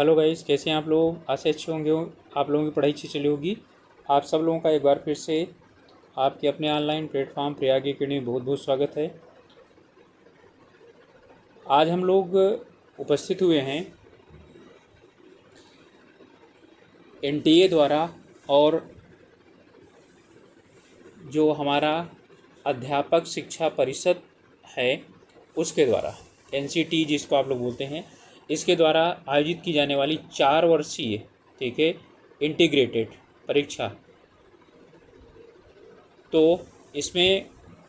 Hello guys, कैसे हैं आप लोग। आज से अच्छे होंगे। आप लोगों की पढ़ाई अच्छी चली होगी। आप सब लोगों का एक बार फिर से आपके अपने ऑनलाइन प्लेटफॉर्म प्रयाग अकेडमी में बहुत बहुत स्वागत है। आज हम लोग उपस्थित हुए हैं एनटीए द्वारा और जो हमारा अध्यापक शिक्षा परिषद है उसके द्वारा, एनसीटी जिसको आप लोग बोलते हैं, इसके द्वारा आयोजित की जाने वाली 4 वर्षीय, ठीक है, इंटीग्रेटेड परीक्षा। तो इसमें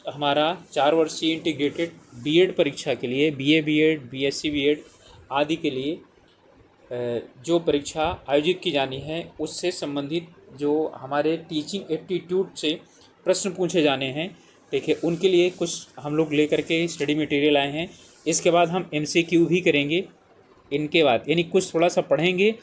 हमारा 4 वर्षीय इंटीग्रेटेड बीएड परीक्षा के लिए, बीए बीएड, बीएससी बीएड आदि के लिए जो परीक्षा आयोजित की जानी है उससे संबंधित जो हमारे टीचिंग एप्टीट्यूड से प्रश्न पूछे जाने हैं, ठीक है, उनके लिए कुछ हम लोग लेकर के स्टडी मटेरियल आए हैं। इसके बाद हम एमसीक्यू भी करेंगे। इनके बाद यानी कुछ थोड़ा सा पढ़ेंगे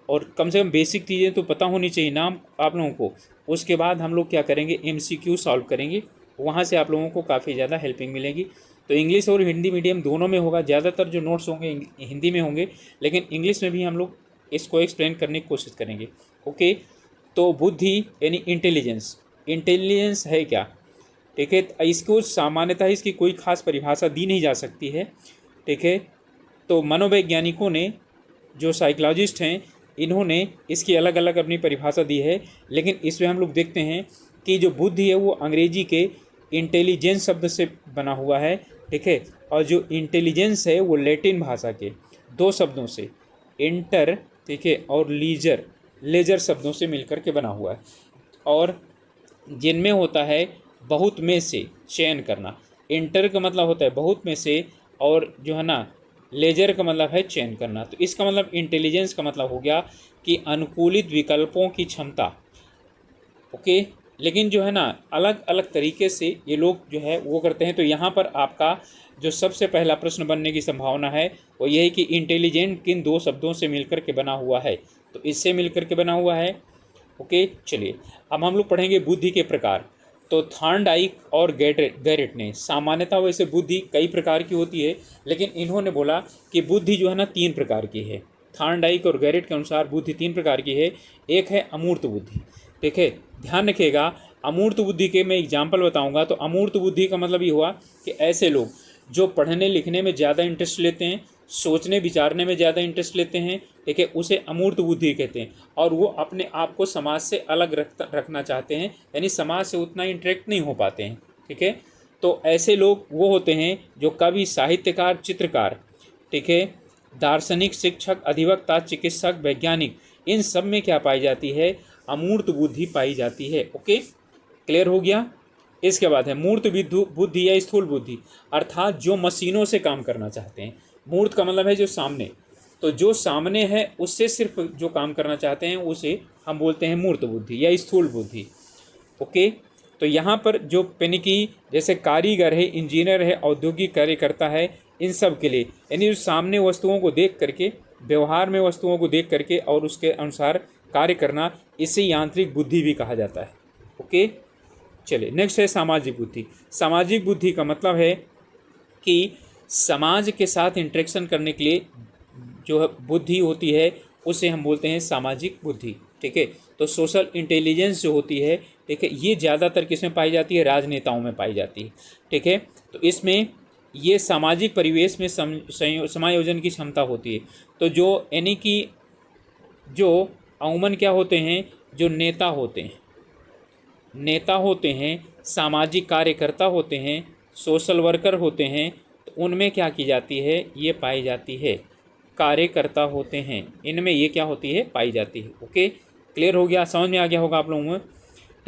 और कम से कम बेसिक चीज़ें तो पता होनी चाहिए नाम आप लोगों को। उसके बाद हम लोग क्या करेंगे, एमसीक्यू सॉल्व करेंगे। वहाँ से आप लोगों को काफ़ी ज़्यादा हेल्पिंग मिलेगी। तो इंग्लिश और हिंदी मीडियम दोनों में होगा। ज़्यादातर जो नोट्स होंगे हिंदी में होंगे, लेकिन इंग्लिश में भी हम लोग इसको एक्सप्लेन करने की कोशिश करेंगे। ओके, तो बुद्धि यानी इंटेलिजेंस, इंटेलिजेंस है क्या, ठीक है। इसको सामान्यतः इसकी कोई खास परिभाषा दी नहीं जा सकती है, ठीक है। तो मनोवैज्ञानिकों ने, जो साइकोलॉजिस्ट हैं, इन्होंने इसकी अलग अलग अपनी परिभाषा दी है। लेकिन इसमें हम लोग देखते हैं कि जो बुद्धि है वो अंग्रेजी के इंटेलिजेंस शब्द से बना हुआ है, ठीक है। और जो इंटेलिजेंस है वो लैटिन भाषा के 2 शब्दों से, इंटर, ठीक है, और लीजर, लेजर शब्दों से मिलकर के बना हुआ है। और जिनमें होता है बहुत में से चयन करना। इंटर का मतलब होता है बहुत में से, और जो है ना लेजर का मतलब है चयन करना। तो इसका मतलब इंटेलिजेंस का मतलब हो गया कि अनुकूलित विकल्पों की क्षमता। ओके, लेकिन जो है ना अलग अलग तरीके से ये लोग जो है वो करते हैं। तो यहाँ पर आपका जो सबसे पहला प्रश्न बनने की संभावना है वो ये है कि इंटेलिजेंट किन 2 शब्दों से मिलकर के बना हुआ है। तो इससे मिलकर के बना हुआ है। ओके, चलिए अब हम लोग पढ़ेंगे बुद्धि के प्रकार। तो थॉर्नडाइक और गैरेट ने, सामान्यतः वैसे बुद्धि कई प्रकार की होती है, लेकिन इन्होंने बोला कि बुद्धि जो है ना 3 प्रकार की है। थॉर्नडाइक और गैरेट के अनुसार बुद्धि 3 प्रकार की है। एक है अमूर्त बुद्धि, ठीक है। ध्यान रखिएगा, अमूर्त बुद्धि के मैं एग्जाम्पल बताऊंगा। तो अमूर्त बुद्धि का मतलब ये हुआ कि ऐसे लोग जो पढ़ने लिखने में ज़्यादा इंटरेस्ट लेते हैं, सोचने विचारने में ज़्यादा इंटरेस्ट लेते हैं, ठीक है, उसे अमूर्त बुद्धि कहते हैं। और वो अपने आप को समाज से अलग रखना चाहते हैं, यानी समाज से उतना इंटरेक्ट नहीं हो पाते हैं, ठीक है। तो ऐसे लोग वो होते हैं जो कवि, साहित्यकार, चित्रकार, ठीक है, दार्शनिक, शिक्षक, अधिवक्ता, चिकित्सक, वैज्ञानिक, इन सब में क्या पाई जाती है, अमूर्त बुद्धि पाई जाती है। ओके, क्लियर हो गया। इसके बाद है मूर्त बुद्धि या स्थूल बुद्धि, अर्थात जो मशीनों से काम करना चाहते हैं। मूर्त का मतलब है जो सामने, तो जो सामने है उससे सिर्फ जो काम करना चाहते हैं उसे हम बोलते हैं मूर्त बुद्धि या स्थूल बुद्धि। ओके, तो यहाँ पर जो पेनिकी जैसे कारीगर है, इंजीनियर है, औद्योगिक कार्यकर्ता है, इन सब के लिए यानी जो सामने वस्तुओं को देख करके, व्यवहार में वस्तुओं को देख करके और उसके अनुसार कार्य करना, इसे यांत्रिक बुद्धि भी कहा जाता है। ओके, चलिए नेक्स्ट है सामाजिक बुद्धि। सामाजिक बुद्धि का मतलब है कि समाज के साथ इंटरेक्शन करने के लिए जो बुद्धि होती है उसे हम बोलते हैं सामाजिक बुद्धि, ठीक है। तो सोशल इंटेलिजेंस जो होती है, ठीक है, ये ज़्यादातर किसमें पाई जाती है, राजनेताओं में पाई जाती है, ठीक है। तो इसमें ये सामाजिक परिवेश में समायोजन की क्षमता होती है। तो जो यानी कि जो अमूमन क्या होते हैं, जो नेता होते हैं, नेता होते हैं, सामाजिक कार्यकर्ता होते हैं, सोशल वर्कर होते हैं, तो उनमें क्या की जाती है, ये पाई जाती है, कार्यकर्ता होते हैं, इनमें ये क्या होती है, पाई जाती है। ओके, क्लियर हो गया, समझ में आ गया होगा आप लोगों में।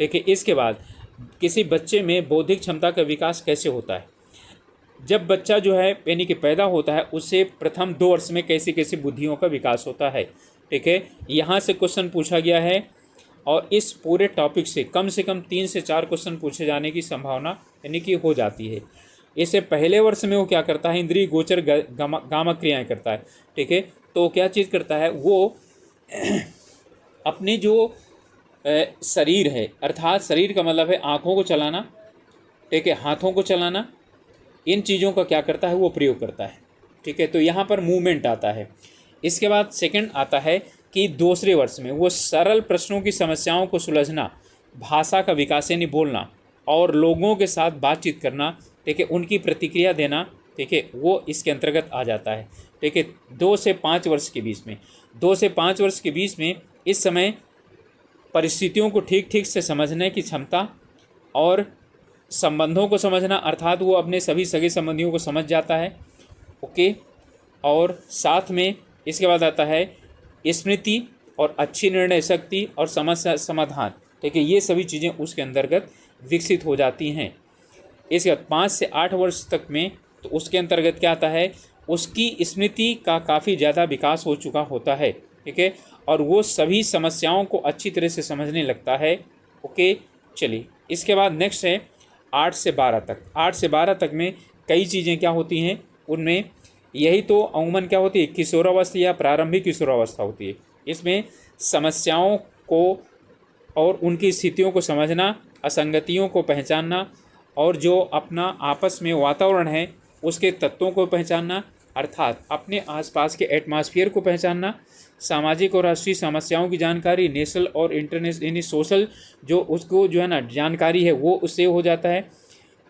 देखिए इसके बाद किसी बच्चे में बौद्धिक क्षमता का विकास कैसे होता है। जब बच्चा जो है यानी कि पैदा होता है, उससे प्रथम 2 वर्ष में कैसी कैसी बुद्धियों का विकास होता है, ठीक है। यहाँ से क्वेश्चन पूछा गया है और इस पूरे टॉपिक से कम 3 से 4 क्वेश्चन पूछे जाने की संभावना यानी कि हो जाती है। इसे पहले वर्ष में वो क्या करता है, इंद्रिय गोचर गामक क्रियाएँ करता है, ठीक है। तो क्या चीज़ करता है वो अपने जो शरीर है, अर्थात शरीर का मतलब है आँखों को चलाना, ठीक है, हाथों को चलाना, इन चीज़ों का क्या करता है वो प्रयोग करता है, ठीक है। तो यहाँ पर मूवमेंट आता है। इसके बाद सेकंड आता है कि दूसरे वर्ष में वो सरल प्रश्नों की समस्याओं को सुलझना, भाषा का विकास यानी बोलना और लोगों के साथ बातचीत करना, ठीक है, उनकी प्रतिक्रिया देना, ठीक है, वो इसके अंतर्गत आ जाता है। ठीक है, 2 से 5 वर्ष के बीच में, 2 से 5 वर्ष के बीच में इस समय परिस्थितियों को ठीक ठीक से समझने की क्षमता और संबंधों को समझना, अर्थात वो अपने सभी सगे संबंधियों को समझ जाता है। ओके, और साथ में इसके बाद आता है स्मृति और अच्छी निर्णय शक्ति और समस्या समाधान। ठीक है, ये सभी चीज़ें उसके अंतर्गत विकसित हो जाती हैं। इसके बाद 5 से 8 वर्ष तक में तो उसके अंतर्गत क्या आता है, उसकी स्मृति का काफ़ी ज़्यादा विकास हो चुका होता है। ठीक है, और वो सभी समस्याओं को अच्छी तरह से समझने लगता है। ओके, चलिए इसके बाद नेक्स्ट है 8 से 12 तक। 8 से 12 तक में कई चीज़ें क्या होती हैं, उनमें यही तो अमूमन क्या होती है, किशोरावस्था या प्रारंभिक किशोरावस्था होती है। इसमें समस्याओं को और उनकी स्थितियों को समझना, असंगतियों को पहचानना और जो अपना आपस में वातावरण है उसके तत्वों को पहचानना, अर्थात अपने आसपास के एटमॉस्फेयर को पहचानना, सामाजिक और राष्ट्रीय समस्याओं की जानकारी, नेशनल और इंटरनेशनल यानी सोशल जो उसको जो है ना जानकारी है वो उससे हो जाता है।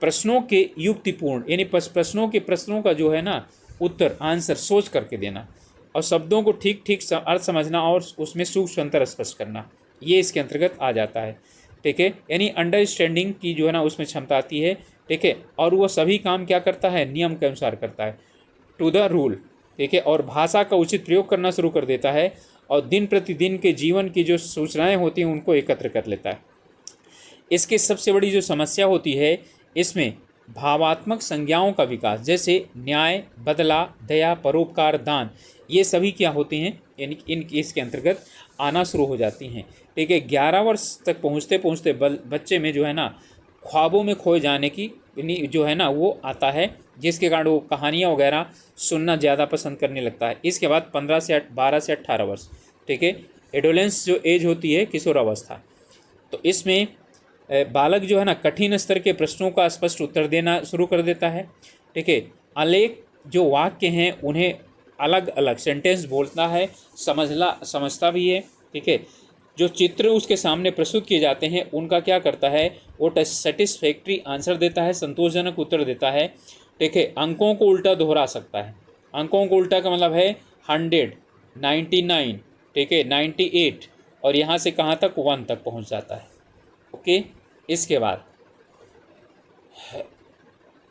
प्रश्नों के युक्तिपूर्ण यानी प्रश्नों का जो है ना उत्तर आंसर सोच करके देना और शब्दों को ठीक ठीक अर्थ समझना और उसमें सूक्ष्म अंतर स्पष्ट करना, ये इसके अंतर्गत आ जाता है। ठीक है, यानी अंडरस्टैंडिंग की जो है ना उसमें क्षमता आती है। ठीक है, और वो सभी काम क्या करता है, नियम के अनुसार करता है, टू द रूल। ठीक है, और भाषा का उचित प्रयोग करना शुरू कर देता है और दिन प्रतिदिन के जीवन की जो सूचनाएं होती हैं उनको एकत्र कर लेता है। इसकी सबसे बड़ी जो समस्या होती है इसमें भावात्मक संज्ञाओं का विकास, जैसे न्याय, बदला, दया, परोपकार, दान, ये सभी क्या होते हैं यानी इन इसके अंतर्गत आना शुरू हो जाती हैं। ठीक है, 11 वर्ष तक पहुँचते पहुँचते बच्चे में जो है ना ख्वाबों में खोए जाने की जो है ना वो आता है, जिसके कारण वो कहानियाँ वगैरह सुनना ज़्यादा पसंद करने लगता है। इसके बाद 12 से 18 वर्ष, ठीक है, एडोलेंस जो एज होती है किशोरावस्था, तो इसमें बालक जो है ना कठिन स्तर के प्रश्नों का स्पष्ट उत्तर देना शुरू कर देता है। ठीक है, अनेक जो वाक्य हैं उन्हें अलग अलग सेंटेंस बोलता है, समझता भी है। ठीक है, जो चित्र उसके सामने प्रस्तुत किए जाते हैं उनका क्या करता है, वो सेटिस्फैक्ट्री आंसर देता है, संतोषजनक उत्तर देता है। ठीक है, अंकों को उल्टा दोहरा सकता है। अंकों को उल्टा का मतलब है 100, 99, ठीक है, 98 और यहाँ से कहाँ तक 1 तक पहुँच जाता है। ओके, इसके बाद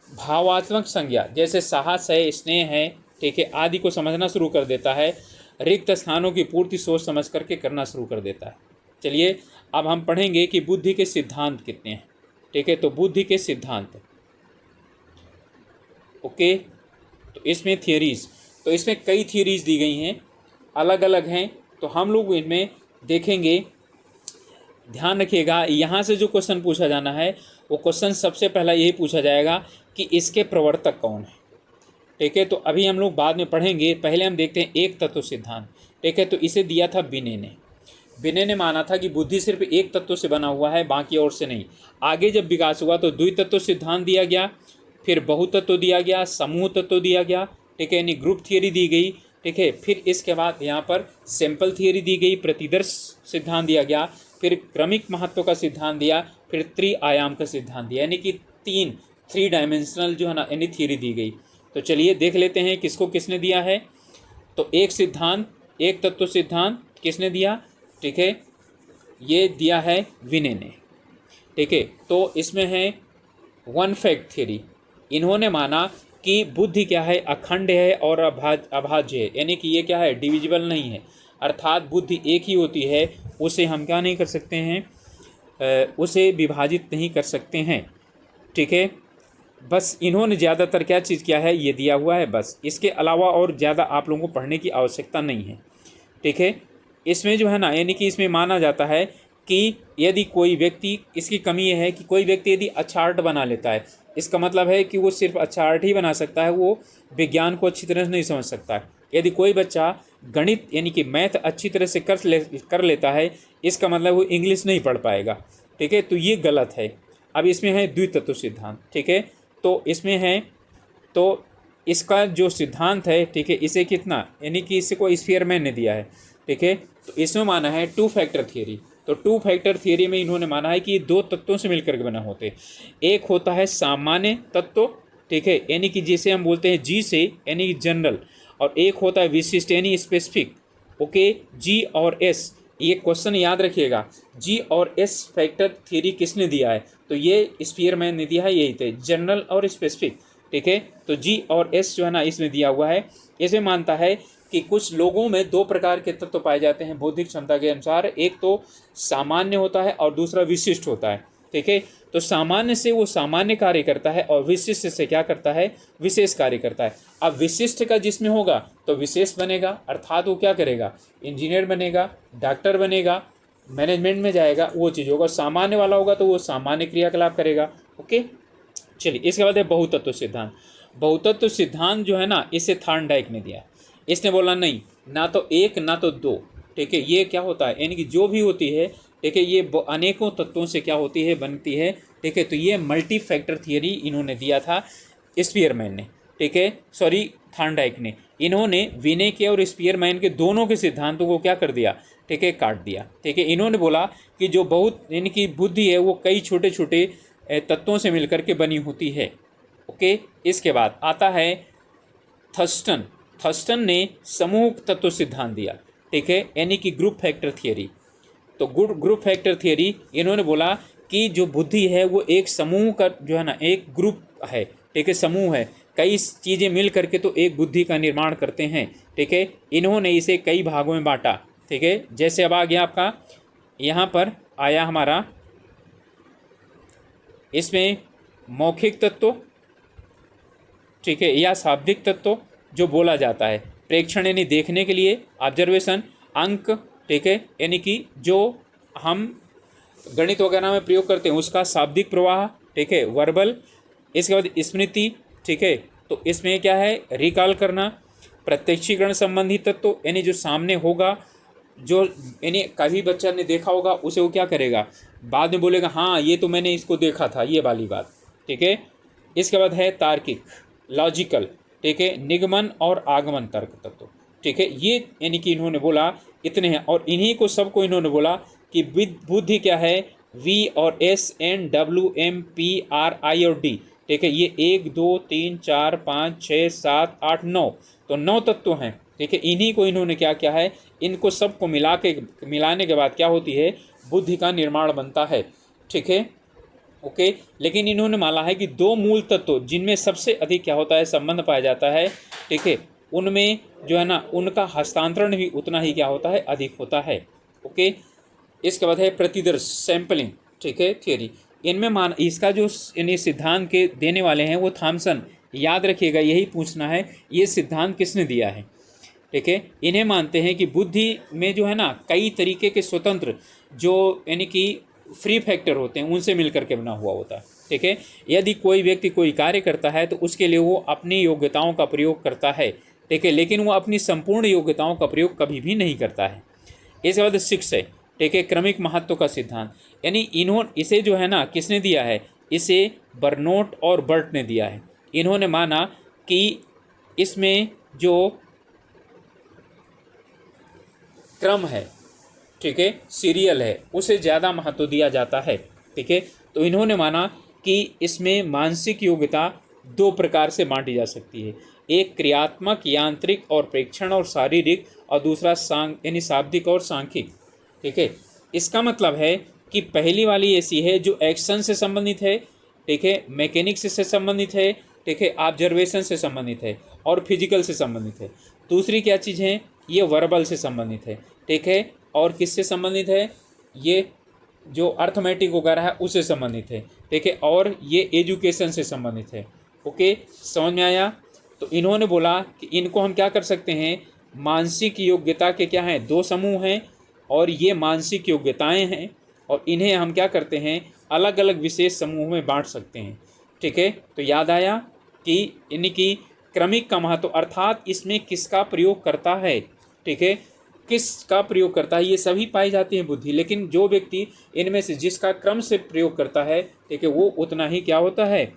भावात्मक संज्ञा जैसे साहस है, स्नेह है, ठीक है, आदि को समझना शुरू कर देता है। रिक्त स्थानों की पूर्ति सोच समझ करके करना शुरू कर देता है। चलिए अब हम पढ़ेंगे कि बुद्धि के सिद्धांत कितने हैं। ठीक है, तो बुद्धि के सिद्धांत, ओके, तो इसमें थियरीज, तो इसमें कई थियरीज दी गई हैं, अलग अलग हैं, तो हम लोग इनमें देखेंगे। ध्यान रखिएगा, यहाँ से जो क्वेश्चन पूछा जाना है वो क्वेश्चन सबसे पहला यही पूछा जाएगा कि इसके प्रवर्तक कौन है। ठीक है, तो अभी हम लोग बाद में पढ़ेंगे, पहले हम देखते हैं एक तत्व सिद्धांत। ठीक है, तो इसे दिया था बिने ने माना था कि बुद्धि सिर्फ एक तत्व से बना हुआ है, बाकी और से नहीं। आगे जब विकास हुआ तो द्वितत्व सिद्धांत दिया गया, फिर बहुतत्व दिया गया, समूह तत्व दिया गया। ठीक है, यानी ग्रुप थियरी दी गई। ठीक है, फिर इसके बाद यहाँ पर सैंपल थियरी दी गई, प्रतिदर्श सिद्धांत दिया गया, फिर क्रमिक महत्व का सिद्धांत दिया, फिर त्रिआयाम का सिद्धांत दिया, यानी कि 3 डायमेंशनल जो है ना यानी थियरी दी गई। तो चलिए देख लेते हैं किसको किसने दिया है। तो एक सिद्धांत, एक तत्व सिद्धांत किसने दिया, ठीक है, ये दिया है विने ने। ठीक है, तो इसमें है वन फैक्ट थ्योरी। इन्होंने माना कि बुद्धि क्या है, अखंड है और अभाज्य है, यानी कि ये क्या है, डिविजिबल नहीं है, अर्थात बुद्धि एक ही होती है, उसे हम क्या नहीं कर सकते हैं, उसे विभाजित नहीं कर सकते हैं। ठीक है, बस इन्होंने ज़्यादातर क्या चीज़ किया है, ये दिया हुआ है, बस इसके अलावा और ज़्यादा आप लोगों को पढ़ने की आवश्यकता नहीं है। ठीक है, इसमें जो है ना यानी कि इसमें माना जाता है कि यदि कोई व्यक्ति, इसकी कमी ये है कि कोई व्यक्ति यदि अच्छा आर्ट बना लेता है, इसका मतलब है कि वो सिर्फ अच्छा आर्ट ही बना सकता है, वो विज्ञान को अच्छी तरह से नहीं समझ सकता है। यदि कोई बच्चा गणित यानी कि मैथ अच्छी तरह से कर लेता है, इसका मतलब वो इंग्लिश नहीं पढ़ पाएगा। ठीक है, तो ये गलत है। अब इसमें है द्वितत्व सिद्धांत। ठीक है, तो इसमें है तो इसका जो सिद्धांत है, ठीक है, इसे कितना, यानी कि इसको स्पीयरमैन ने दिया है, ठीक है। तो इसमें माना है टू फैक्टर थियरी। तो टू फैक्टर थियरी में इन्होंने माना है कि ये दो तत्वों से मिलकर के बना होते। एक होता है सामान्य तत्व, ठीक है, यानी कि जिसे हम बोलते हैं जी से, यानी कि जनरल, और एक होता है विशिष्ट यानी स्पेसिफिक। ओके, जी और एस, ये क्वेश्चन याद रखिएगा, जी और एस फैक्टर थियरी किसने दिया है, तो ये स्पीयरमैन ने दिया है, यही थे जनरल और स्पेसिफिक, ठीक है। तो जी और एस जो है ना इसमें दिया हुआ है। इसमें मानता है कि कुछ लोगों में दो प्रकार के तत्व पाए जाते हैं बौद्धिक क्षमता के अनुसार, एक तो सामान्य होता है और दूसरा विशिष्ट होता है, ठीक है। तो सामान्य से वो सामान्य कार्य करता है और विशिष्ट से क्या करता है, विशेष कार्य करता है। अब विशिष्ट का जिसमें होगा तो विशेष बनेगा, अर्थात वो क्या करेगा, इंजीनियर बनेगा, डॉक्टर बनेगा, मैनेजमेंट में जाएगा, वो चीज़ होगा। सामान्य वाला होगा तो वो सामान्य क्रियाकलाप करेगा। ओके, चलिए इसके बाद है बहुतत्व सिद्धांत। बहुतत्व सिद्धांत जो है ना इसे थार्नडाइक ने दिया। इसने बोला नहीं, ना तो एक ना तो दो, ठीक है, ये क्या होता है, यानी कि जो भी होती है, ठीक है, ये अनेकों तत्वों से क्या होती है, बनती है, ठीक है। तो ये मल्टी फैक्टर थियरी इन्होंने दिया था स्पीयरमैन ने, ठीक है, सॉरी थार्नडाइक ने। इन्होंने विने के और स्पीयरमैन के दोनों के सिद्धांतों को क्या कर दिया, ठीक है, काट दिया, ठीक है। इन्होंने बोला कि जो बहुत यानी कि बुद्धि है वो कई छोटे छोटे तत्वों से मिलकर के बनी होती है। ओके, इसके बाद आता है थर्स्टन। थर्स्टन ने समूह तत्व सिद्धांत दिया, ठीक है, यानी कि ग्रुप फैक्टर थियरी। तो ग्रुप फैक्टर थियरी इन्होंने बोला कि जो बुद्धि है वो एक समूह का जो है ना एक ग्रुप है, ठीक है, समूह है, कई चीज़ें मिल करके तो एक बुद्धि का निर्माण करते हैं, ठीक है। इन्होंने इसे कई भागों में बांटा, ठीक है। जैसे अब आ गया आपका यहाँ पर आया हमारा इसमें मौखिक तत्व, ठीक है, या शाब्दिक तत्व जो बोला जाता है, प्रेक्षण यानी देखने के लिए, ऑब्जर्वेशन, अंक, ठीक है, यानी कि जो हम गणित वगैरह में प्रयोग करते हैं उसका शाब्दिक प्रवाह, ठीक है, वर्बल। इसके बाद स्मृति, ठीक है, तो इसमें क्या है, रिकॉल करना। प्रत्यक्षीकरण संबंधी तत्व यानी जो सामने होगा, जो यानी कभी बच्चा ने देखा होगा उसे वो क्या करेगा, बाद में बोलेगा हाँ ये तो मैंने इसको देखा था, ये वाली बात, ठीक है। इसके बाद है तार्किक, लॉजिकल, ठीक है, निगमन और आगमन तर्क तत्व, ठीक है। ये यानी कि इन्होंने बोला इतने हैं, और इन्हीं को सबको इन्होंने बोला कि बुद्धि क्या है, वी और S N W M P R I और डी, ठीक है। ये 1 2 3 4 5 6 7 8 9, तो 9 तत्व हैं, ठीक है। इन्हीं को इन्होंने क्या किया है, इनको सबको मिलाने के बाद क्या होती है, बुद्धि का निर्माण बनता है, ठीक है। ओके, लेकिन इन्होंने माना है कि दो मूल तत्व जिनमें सबसे अधिक क्या होता है, संबंध पाया जाता है, ठीक है, उनमें जो है ना उनका हस्तांतरण भी उतना ही क्या होता है, अधिक होता है। ओके, इसके बाद है प्रतिदर्श, सैम्पलिंग, ठीक है, थियरी। इनमें इसका जो यानी सिद्धांत के देने वाले हैं वो थॉमसन, याद रखिएगा, यही पूछना है ये सिद्धांत किसने दिया है, ठीक है। इन्हें मानते हैं कि बुद्धि में जो है ना कई तरीके के स्वतंत्र जो यानी कि फ्री फैक्टर होते हैं उनसे मिलकर के बना हुआ होता है, ठीक है। यदि कोई व्यक्ति कोई कार्य करता है तो उसके लिए वो अपनी योग्यताओं का प्रयोग करता है, ठीक है, लेकिन वो अपनी संपूर्ण योग्यताओं का प्रयोग कभी भी नहीं करता है। इसके बाद 6 है, ठीक है, क्रमिक महत्व का सिद्धांत, यानी इसे जो है ना किसने दिया है, इसे बर्नोट और बर्ट ने दिया है। इन्होंने माना कि इसमें जो क्रम है, ठीक है, सीरियल है, उसे ज़्यादा महत्व दिया जाता है, ठीक है। तो इन्होंने माना कि इसमें मानसिक योग्यता 2 प्रकार से बांटी जा सकती है, एक क्रियात्मक यांत्रिक और प्रेक्षण और शारीरिक, और दूसरा यानी शाब्दिक और सांख्यिक, ठीक है। इसका मतलब है कि पहली वाली ऐसी है जो एक्शन से संबंधित है, ठीक है, मैकेनिक्स से संबंधित है, ठीक है, ऑब्जर्वेशन से संबंधित है और फिजिकल से संबंधित है। दूसरी क्या चीज़ है, ये वर्बल से संबंधित है, ठीक है, और किससे संबंधित है, ये जो अर्थमेटिक वगैरह है उससे संबंधित है, ठीक है, और ये एजुकेशन से संबंधित है। ओके, समझ में आया। तो इन्होंने बोला कि इनको हम क्या कर सकते हैं, मानसिक योग्यता के क्या हैं, 2 समूह हैं, और ये मानसिक योग्यताएं हैं, और इन्हें हम क्या करते हैं, अलग अलग विशेष समूह में बांट सकते हैं, ठीक है। तो याद आया कि इनकी क्रमिक का महत्व, अर्थात इसमें किसका प्रयोग करता है, ठीक है, किसका प्रयोग करता है, ये सभी पाई जाती हैं बुद्धि, लेकिन जो व्यक्ति इनमें से जिसका क्रम से प्रयोग करता है, ठीक है, वो उतना ही क्या होता है,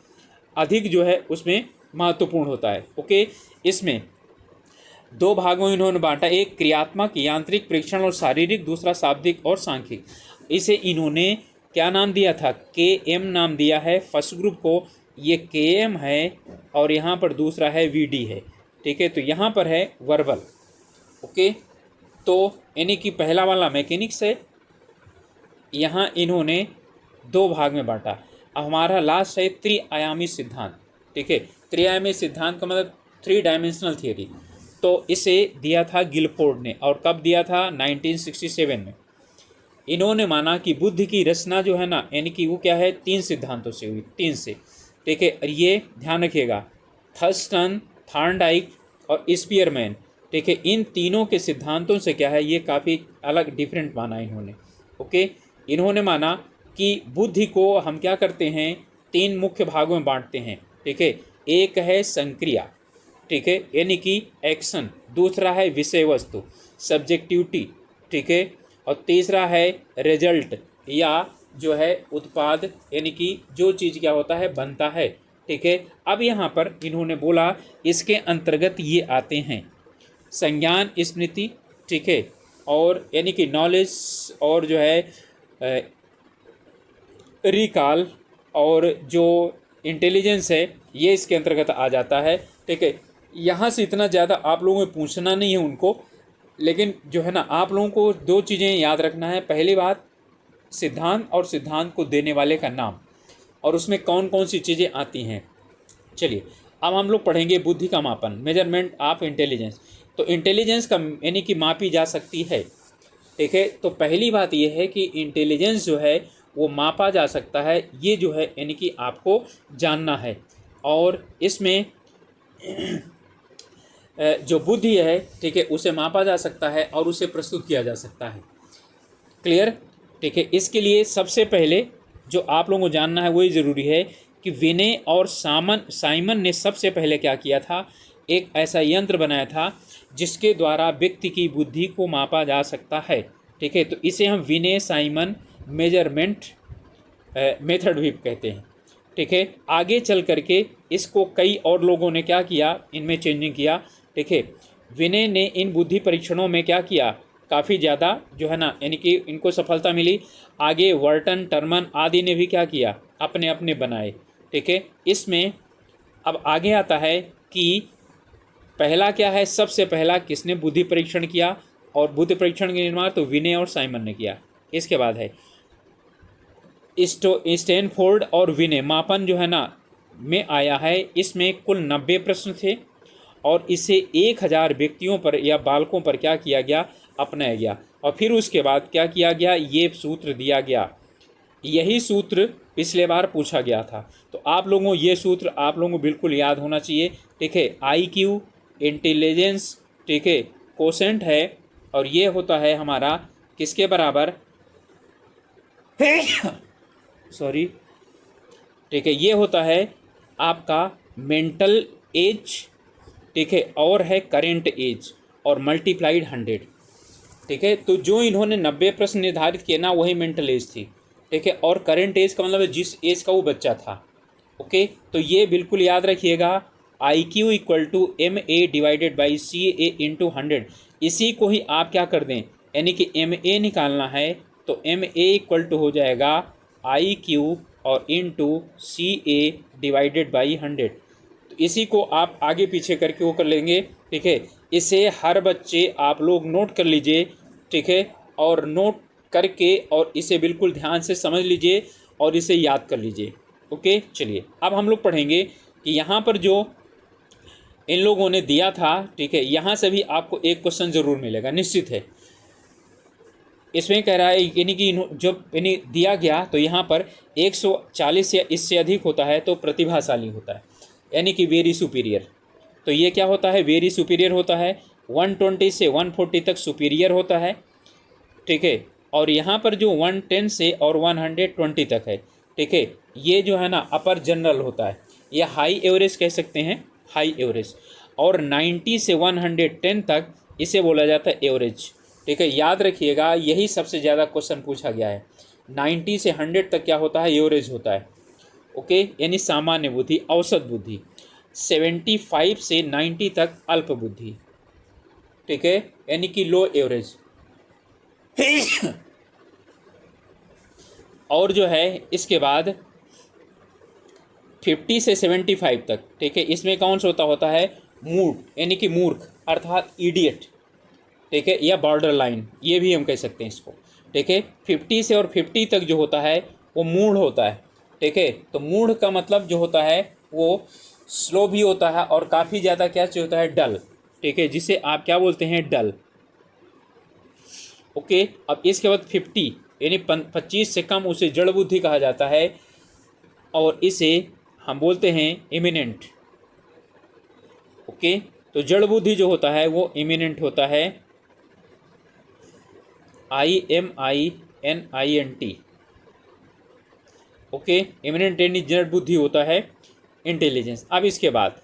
अधिक जो है उसमें महत्वपूर्ण होता है। ओके, इसमें दो भागों में इन्होंने बांटा, एक क्रियात्मक यांत्रिक परीक्षण और शारीरिक, दूसरा शाब्दिक और सांख्यिक। इसे इन्होंने क्या नाम दिया था, KM नाम दिया है फर्स्ट ग्रुप को, ये KM है और यहाँ पर दूसरा है VD है। ठीक है, तो यहाँ पर है वर्बल। ओके, तो यानी कि पहला वाला मैकेनिक्स है, यहाँ इन्होंने दो भाग में बांटा। अब हमारा लास्ट है त्रिआयामी सिद्धांत। ठीक है, त्रिआयामी सिद्धांत का मतलब 3 डायमेंशनल थियरी। तो इसे दिया था गिलफोर्ड ने, और कब दिया था, 1967 में। इन्होंने माना कि बुद्धि की रचना जो है ना, यानी कि वो क्या है, 3 सिद्धांतों से हुई, 3 से। ठीक है, और ये ध्यान रखिएगा, थर्स्टन, थॉर्नडाइक और स्पीयरमैन। ठीक है, इन तीनों के सिद्धांतों से क्या है, ये काफ़ी अलग डिफरेंट माना इन्होंने। ओके, इन्होंने माना कि बुद्धि को हम क्या करते हैं, 3 मुख्य भागों में बांटते हैं। ठीक है, एक है संक्रिया, ठीक है, यानी कि एक्शन, दूसरा है विषय वस्तु, सब्जेक्टिविटी। ठीक है, और तीसरा है रिजल्ट, या जो है उत्पाद, यानी कि जो चीज़ क्या होता है, बनता है। ठीक है, अब यहाँ पर इन्होंने बोला इसके अंतर्गत ये आते हैं संज्ञान स्मृति। ठीक है, और यानी कि नॉलेज, और जो है रिकॉल, और जो इंटेलिजेंस है, ये इसके अंतर्गत आ जाता है। ठीक है, यहाँ से इतना ज़्यादा आप लोगों में पूछना नहीं है उनको, लेकिन जो है ना, आप लोगों को 2 चीज़ें याद रखना है। पहली बात, सिद्धांत और सिद्धांत को देने वाले का नाम, और उसमें कौन कौन सी चीज़ें आती हैं। चलिए, अब हम लोग पढ़ेंगे बुद्धि का मापन, मेजरमेंट ऑफ इंटेलिजेंस। तो इंटेलिजेंस का यानी कि मापी जा सकती है। ठीक है, तो पहली बात यह है कि इंटेलिजेंस जो है वो मापा जा सकता है, ये जो है यानी कि आपको जानना है। और इसमें जो बुद्धि है, ठीक है, उसे मापा जा सकता है और उसे प्रस्तुत किया जा सकता है। क्लियर। ठीक है, इसके लिए सबसे पहले जो आप लोगों को जानना है वही ज़रूरी है कि विनय और साइमन ने सबसे पहले क्या किया था, एक ऐसा यंत्र बनाया था जिसके द्वारा व्यक्ति की बुद्धि को मापा जा सकता है। ठीक है, तो इसे हम विनय साइमन मेजरमेंट मेथड भी कहते हैं। ठीक है, आगे चल करके इसको कई और लोगों ने क्या किया, इनमें चेंजिंग किया। ठीक है, विनय ने इन बुद्धि परीक्षणों में क्या किया, काफ़ी ज़्यादा जो है ना, यानी कि इनको सफलता मिली। आगे वर्टन, टर्मन आदि ने भी क्या किया, अपने अपने बनाए। ठीक है, इसमें अब आगे आता है कि पहला क्या है, सबसे पहला किसने बुद्धि परीक्षण किया, और बुद्धि परीक्षण के निर्माण तो विनय और साइमन ने किया। इसके बाद है स्टैनफोर्ड और विनय मापन जो है ना में आया है। इसमें कुल 90 प्रश्न थे, और इसे 1000 व्यक्तियों पर या बालकों पर क्या किया गया, अपनाया गया। और फिर उसके बाद क्या किया गया, ये सूत्र दिया गया। यही सूत्र पिछले बार पूछा गया था, तो आप लोगों ये सूत्र आप लोगों को बिल्कुल याद होना चाहिए। ठीक है, IQ, इंटेलिजेंस, ठीक है, कोसेंट है, और ये होता है हमारा किसके बराबर सॉरी। ठीक है, ये होता है आपका मेंटल एज। ठीक है, और है करेंट एज, और मल्टीप्लाइड 100। ठीक है, तो जो इन्होंने 90 प्रश्न निर्धारित किए ना, वही मेंटल एज थी। ठीक है, और करेंट एज का मतलब है जिस एज का वो बच्चा था। ओके, तो ये बिल्कुल याद रखिएगा, IQ = MA/CA × 100। इसी को ही आप क्या कर दें, यानी कि MA निकालना है तो MA हो जाएगा IQ और ×CA/100। तो इसी को आप आगे पीछे करके वो कर लेंगे। ठीक है, इसे हर बच्चे आप लोग नोट कर लीजिए। ठीक है, और नोट करके और इसे बिल्कुल ध्यान से समझ लीजिए और इसे याद कर लीजिए। ओके, चलिए अब हम लोग पढ़ेंगे कि यहाँ पर जो इन लोगों ने दिया था, ठीक है, यहाँ से भी आपको एक क्वेश्चन ज़रूर मिलेगा, निश्चित है। इसमें कह रहा है यानी कि जब यानी दिया गया तो यहाँ पर 140 या इससे अधिक होता है तो प्रतिभाशाली होता है, यानी कि वेरी सुपीरियर। तो ये क्या होता है, वेरी सुपीरियर होता है। 120 से 140 तक सुपीरियर होता है। ठीक है, और यहाँ पर जो 110 से और 120 तक है, ठीक है, ये जो है ना अपर जनरल होता है, या हाई एवरेज कह सकते हैं, हाई एवरेज। और 90 से 110 तक इसे बोला जाता है एवरेज। ठीक है, याद रखिएगा, यही सबसे ज़्यादा क्वेश्चन पूछा गया है। 90 से 100 तक क्या होता है, एवरेज होता है। ओके, यानी सामान्य बुद्धि, औसत बुद्धि। 75 से 90 तक अल्प बुद्धि, ठीक है, यानी कि लो एवरेज। और जो है इसके बाद 50 से 75 तक, ठीक है, इसमें कौन सा होता है मूड, यानी कि मूर्ख अर्थात इडियट, ठीक है, या बॉर्डर लाइन, ये भी हम कह सकते हैं इसको, ठीक है। 50 से और 50 तक जो होता है वो मूढ़ होता है, ठीक है। तो मूढ़ का मतलब जो होता है वो स्लो भी होता है और काफ़ी ज़्यादा क्या चीज़ होता है, डल, ठीक है, जिसे आप क्या बोलते हैं, डल। ओके, अब इसके बाद 50 यानी 25 से कम, उसे जड़ बुद्धि कहा जाता है और इसे हम बोलते हैं इमिनेंट। ओके, तो जड़ बुद्धि जो होता है वो इमिनेंट होता है, IMININT। ओके, इमिनेंट यानी जड़ बुद्धि होता है इंटेलिजेंस। अब इसके बाद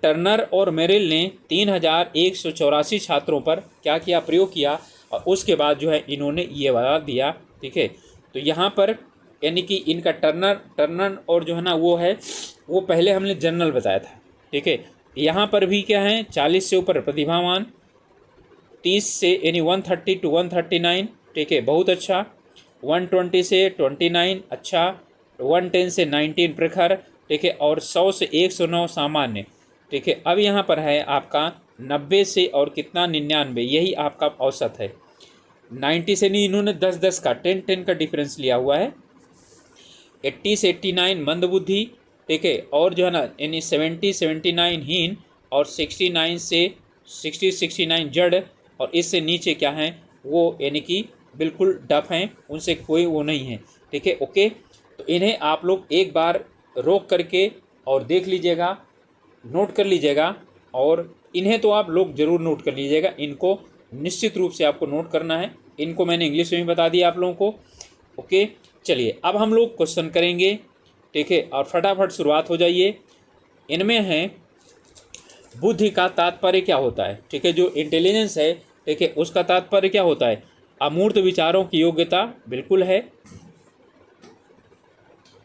टर्नर और मेरिल ने 3184 छात्रों पर क्या किया, प्रयोग किया, और उसके बाद जो है इन्होंने ये बता दिया, ठीक है। तो यहाँ पर यानी कि इनका टर्नर और जो है ना वो पहले हमने जनरल बताया था, ठीक है। यहाँ पर भी क्या है, 40 से ऊपर प्रतिभावान, 30 से यानी 130 to 139, ठीक है, बहुत अच्छा, 120 से 29 अच्छा, 110 से 19 प्रखर, ठीक है, और 100 से 109 सामान्य, ठीक है। अब यहाँ पर है आपका 90 से और कितना 99, यही आपका औसत है। 90 से नहीं, इन्होंने 10-10 का 10-10 का डिफरेंस लिया हुआ है। 80 से 89 मंदबुद्धि, ठीक है, और जो है ना यानी 70-79 हीन, और 69 से 69 जड़, और इससे नीचे क्या हैं वो यानी कि बिल्कुल डफ हैं, उनसे कोई वो नहीं है, ठीक है। ओके, तो इन्हें आप लोग एक बार रोक करके और देख लीजिएगा, नोट कर लीजिएगा, और इन्हें तो आप लोग ज़रूर नोट कर लीजिएगा, इनको निश्चित रूप से आपको नोट करना है। इनको मैंने इंग्लिश में भी बता दिया आप लोगों को। ओके, चलिए अब हम लोग क्वेश्चन करेंगे, ठीक है, और फटाफट शुरुआत हो जाइए। इनमें है बुद्धि का तात्पर्य क्या होता है, ठीक है, जो इंटेलिजेंस है, ठीक है, उसका तात्पर्य क्या होता है, अमूर्त विचारों की योग्यता बिल्कुल है,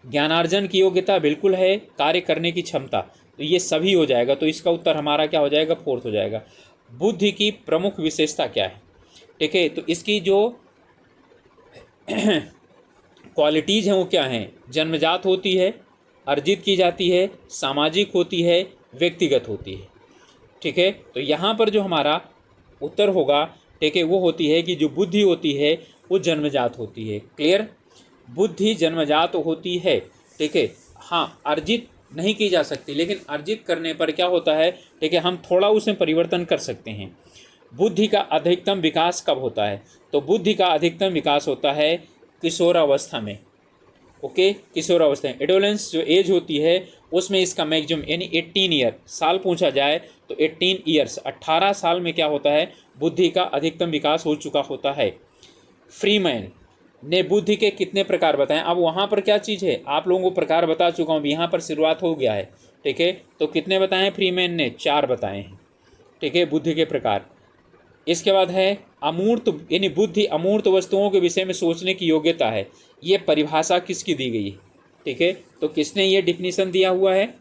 ज्ञानार्जन की योग्यता बिल्कुल है, कार्य करने की क्षमता, तो ये सभी हो जाएगा। तो इसका उत्तर हमारा क्या हो जाएगा, फोर्थ हो जाएगा। बुद्धि की प्रमुख विशेषता क्या है, ठीक है, तो इसकी जो क्वालिटीज़ हैं वो क्या हैं, जन्मजात होती है, अर्जित की जाती है, सामाजिक होती है, व्यक्तिगत होती है, ठीक है। तो यहाँ पर जो हमारा उत्तर होगा, ठीक है, वो होती है कि जो बुद्धि होती है वो जन्मजात होती है। क्लियर, बुद्धि जन्मजात होती है, ठीक है। हाँ, अर्जित नहीं की जा सकती, लेकिन अर्जित करने पर क्या होता है, ठीक है, हम थोड़ा उसमें परिवर्तन कर सकते हैं। बुद्धि का अधिकतम विकास कब होता है, तो बुद्धि का अधिकतम विकास होता है किशोरावस्था में। ओके, किशोरावस्था में, एडोलेंस जो एज होती है उसमें इसका मैक्सिमम यानी 18 ईयर, साल पूछा जाए तो 18 ईयर्स, 18 साल में क्या होता है, बुद्धि का अधिकतम विकास हो चुका होता है। फ्रीमैन ने बुद्धि के कितने प्रकार बताएं, अब वहाँ पर क्या चीज़ है, आप लोगों को प्रकार बता चुका हूँ, यहाँ पर शुरुआत हो गया है, ठीक है। तो कितने बताएं फ्रीमैन ने, 4 बताए हैं, ठीक है, बुद्धि के प्रकार। इसके बाद है अमूर्त, यानी बुद्धि अमूर्त वस्तुओं के विषय में सोचने की योग्यता है, ये परिभाषा किसकी दी गई है, ठीक है, तो किसने ये डिफिनीशन दिया हुआ है,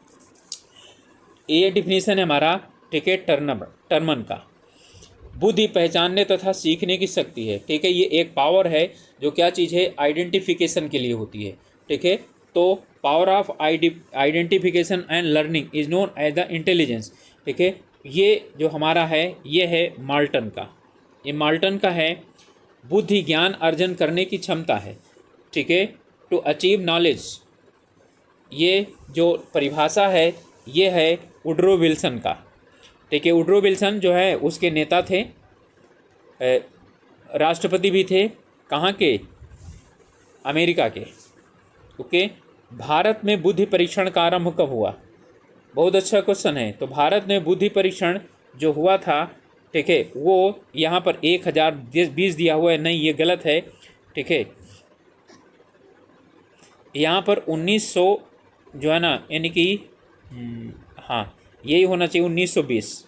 ये डिफिनीशन है हमारा, ठीक है, टर्मन का। बुद्धि पहचानने तथा सीखने की शक्ति है, ठीक है, ये एक पावर है जो क्या चीज़ है, आइडेंटिफिकेशन के लिए होती है, ठीक है। तो power of identification and learning is known as the intelligence, ठीक है। ये जो हमारा है ये है माल्टन का, ये माल्टन का है। बुद्धि ज्ञान अर्जन करने की क्षमता है, ठीक है, टू अचीव नॉलेज, ये जो परिभाषा है ये है वुडरो विल्सन का, ठीक है। वुडरो विल्सन जो है उसके नेता थे, राष्ट्रपति भी थे, कहाँ के, अमेरिका के। ओके, भारत में बुद्धि परीक्षण का आरंभ कब हुआ, बहुत अच्छा क्वेश्चन है। तो भारत में बुद्धि परीक्षण जो हुआ था, ठीक है, वो यहाँ पर 1020 दिया हुआ है, नहीं ये गलत है, ठीक है, यहाँ पर 1900 जो है ना यानी कि हाँ यही होना चाहिए 1920,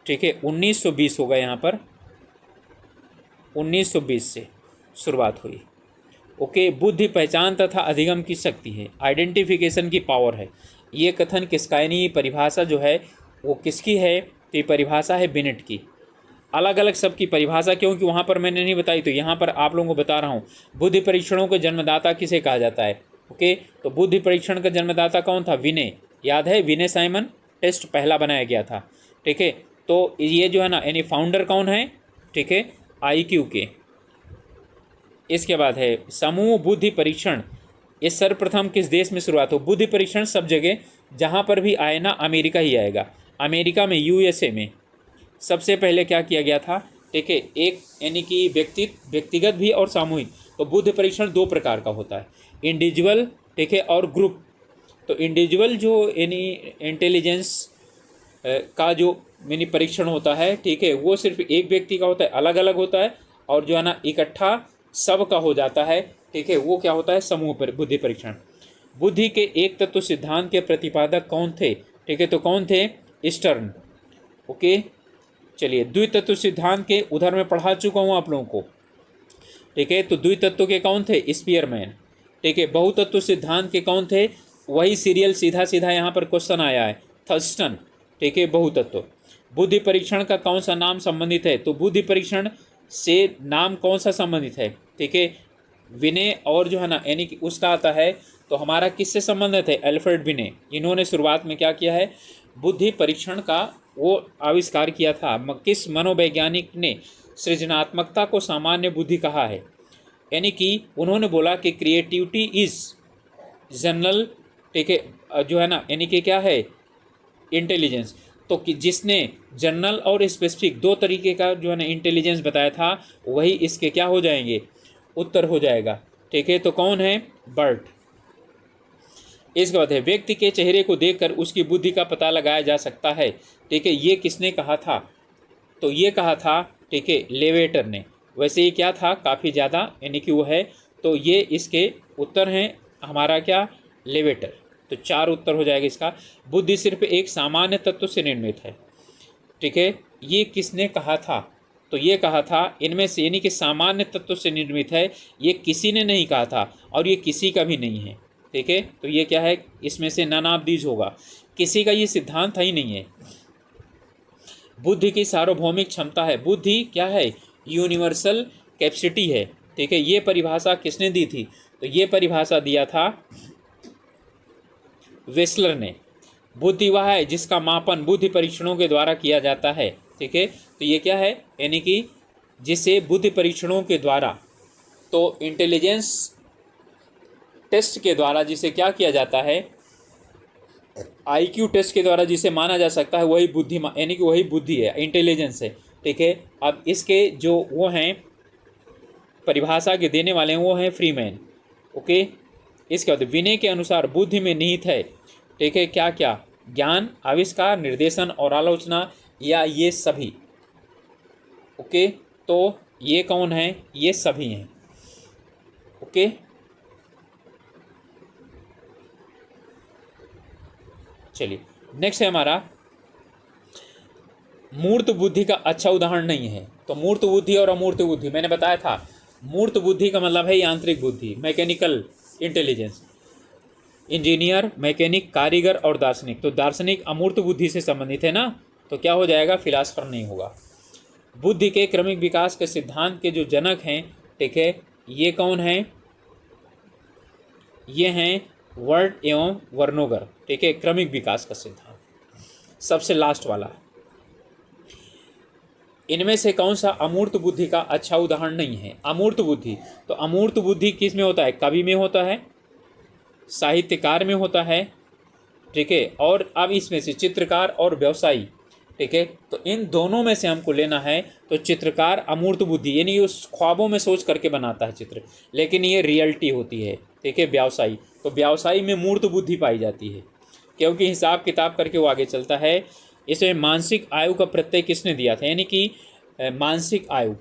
ठीक है, 1920 होगा यहाँ पर, 1920 से शुरुआत हुई, ओके, बुद्धि पहचान तथा अधिगम की शक्ति है, आइडेंटिफिकेशन की पावर है। ये कथन किसका, यानी परिभाषा जो है वो किसकी है, तो ये परिभाषा है बिनेट की। अलग अलग सब की परिभाषा क्योंकि वहाँ पर मैंने नहीं बताई, तो यहाँ पर आप लोगों को बता रहा हूँ। बुद्धि परीक्षणों के जन्मदाता किसे कहा जाता है? ओके, तो बुद्धि परीक्षण का जन्मदाता कौन था? विनय। याद है, विनय साइमन टेस्ट पहला बनाया गया था। ठीक है, तो ये जो है ना, यानी फाउंडर कौन है? ठीक है, IQ के। इसके बाद है समूह बुद्धि परीक्षण। ये सर्वप्रथम किस देश में शुरुआत हो? बुद्धि परीक्षण सब जगह जहाँ पर भी आए ना, अमेरिका ही आएगा। अमेरिका में, USA में सबसे पहले क्या किया गया था? ठीक है, एक यानी कि व्यक्तिगत भी और सामूहिक। तो बुद्धि परीक्षण दो प्रकार का होता है, इंडिविजुअल, ठीक है, और ग्रुप। तो इंडिविजुअल जो यानी इंटेलिजेंस का जो यानी परीक्षण होता है, ठीक है, वो सिर्फ एक व्यक्ति का होता है, अलग अलग होता है। और जो है ना, इकट्ठा सब का हो जाता है, ठीक है, वो क्या होता है? समूह पर बुद्धि परीक्षण। बुद्धि के एक तत्व सिद्धांत के प्रतिपादक कौन थे? ठीक है, तो कौन थे? स्टर्न। ओके, चलिए, द्वितत्व सिद्धांत के उधर में पढ़ा चुका हूँ आप लोगों को। ठीक है, तो द्वितत्व के कौन थे? स्पीयरमैन। ठीक है, बहुतत्व सिद्धांत के कौन थे? वही सीरियल सीधा सीधा यहाँ पर क्वेश्चन आया है, थर्स्टन। ठीक है, बहुतत्व। बुद्धि परीक्षण का कौन सा नाम संबंधित है? तो बुद्धि परीक्षण से नाम कौन सा संबंधित है? ठीक है, विनय और जो है ना, यानी कि उसका आता है। तो हमारा किससे संबंधित है? अल्फ्रेड विनय। इन्होंने शुरुआत में क्या किया है? बुद्धि परीक्षण का वो आविष्कार किया था। किस मनोवैज्ञानिक ने सृजनात्मकता को सामान्य बुद्धि कहा है? यानी कि उन्होंने बोला कि क्रिएटिविटी इज जनरल, ठीक है, जो है ना, यानी कि क्या है? इंटेलिजेंस। तो कि जिसने जनरल और स्पेसिफिक दो तरीके का जो है ना इंटेलिजेंस बताया था, वही इसके क्या हो जाएंगे? उत्तर हो जाएगा। ठीक है, तो कौन है? बर्ट। इसके बाद है व्यक्ति के चेहरे को देखकर उसकी बुद्धि का पता लगाया जा सकता है। ठीक है, ये किसने कहा था? तो ये कहा था, ठीक है, लेवेटर ने। वैसे ये क्या था? काफ़ी ज़्यादा, यानी कि वो है। तो ये इसके उत्तर हैं हमारा क्या? लेवेटर। तो 4 उत्तर हो जाएगा इसका। बुद्धि सिर्फ एक सामान्य तत्व से निर्मित है। ठीक है, ये किसने कहा था? तो ये कहा था इनमें से, यानी कि सामान्य तत्व से निर्मित है। ये किसी ने नहीं कहा था और ये किसी का भी नहीं है। ठीक है, तो ये क्या है? इसमें से नन ऑफ दीज होगा, किसी का ये सिद्धांत ही नहीं है। बुद्धि की सार्वभौमिक क्षमता है। बुद्धि क्या है? यूनिवर्सल कैपेसिटी है। ठीक है, ये परिभाषा किसने दी थी? तो ये परिभाषा दिया था वेस्लर ने। बुद्धि वह है जिसका मापन बुद्धि परीक्षणों के द्वारा किया जाता है। ठीक है, तो ये क्या है? यानी कि जिसे बुद्धि परीक्षणों के द्वारा, तो इंटेलिजेंस टेस्ट के द्वारा जिसे क्या किया जाता है? IQ टेस्ट के द्वारा जिसे माना जा सकता है, वही बुद्धि, यानी कि वही बुद्धि है, इंटेलिजेंस है। ठीक है, अब इसके जो वो हैं परिभाषा के देने वाले हैं, वो हैं फ्रीमैन। ओके, इसके बाद विनय के अनुसार बुद्धि में निहित है, ठीक है, क्या क्या? ज्ञान, आविष्कार, निर्देशन और आलोचना, या ये सभी। ओके, तो ये कौन है? ये सभी हैं। ओके, चलिए, नेक्स्ट है हमारा मूर्त बुद्धि का अच्छा उदाहरण नहीं है। तो मूर्त बुद्धि और अमूर्त बुद्धि मैंने बताया था। मूर्त बुद्धि का मतलब है यांत्रिक बुद्धि, मैकेनिकल इंटेलिजेंस। इंजीनियर, मैकेनिक, कारीगर और दार्शनिक। तो दार्शनिक अमूर्त बुद्धि से संबंधित है ना, तो क्या हो जाएगा? फिलासफर नहीं होगा। बुद्धि के क्रमिक विकास के सिद्धांत के जो जनक हैं, ठीक है, ये कौन हैं? ये हैं वर्ड एवं वर्नोगर। ठीक है, क्रमिक विकास का सिद्धांत सबसे लास्ट वाला। इनमें से कौन सा अमूर्त बुद्धि का अच्छा उदाहरण नहीं है? अमूर्त बुद्धि। तो अमूर्त बुद्धि किस में होता है? कवि में होता है, साहित्यकार में होता है। ठीक है, और अब इसमें से चित्रकार और व्यवसायी। ठीक है, तो इन दोनों में से हमको लेना है। तो चित्रकार अमूर्त बुद्धि, यानी उस ख्वाबों में सोच करके बनाता है चित्र, लेकिन ये रियलिटी होती है। ठीक है, व्यवसायी, तो व्यवसायी में मूर्त बुद्धि पाई जाती है, क्योंकि हिसाब किताब करके वो आगे चलता है। इसमें मानसिक आयु का प्रत्यय किसने दिया था? यानी कि मानसिक आयु,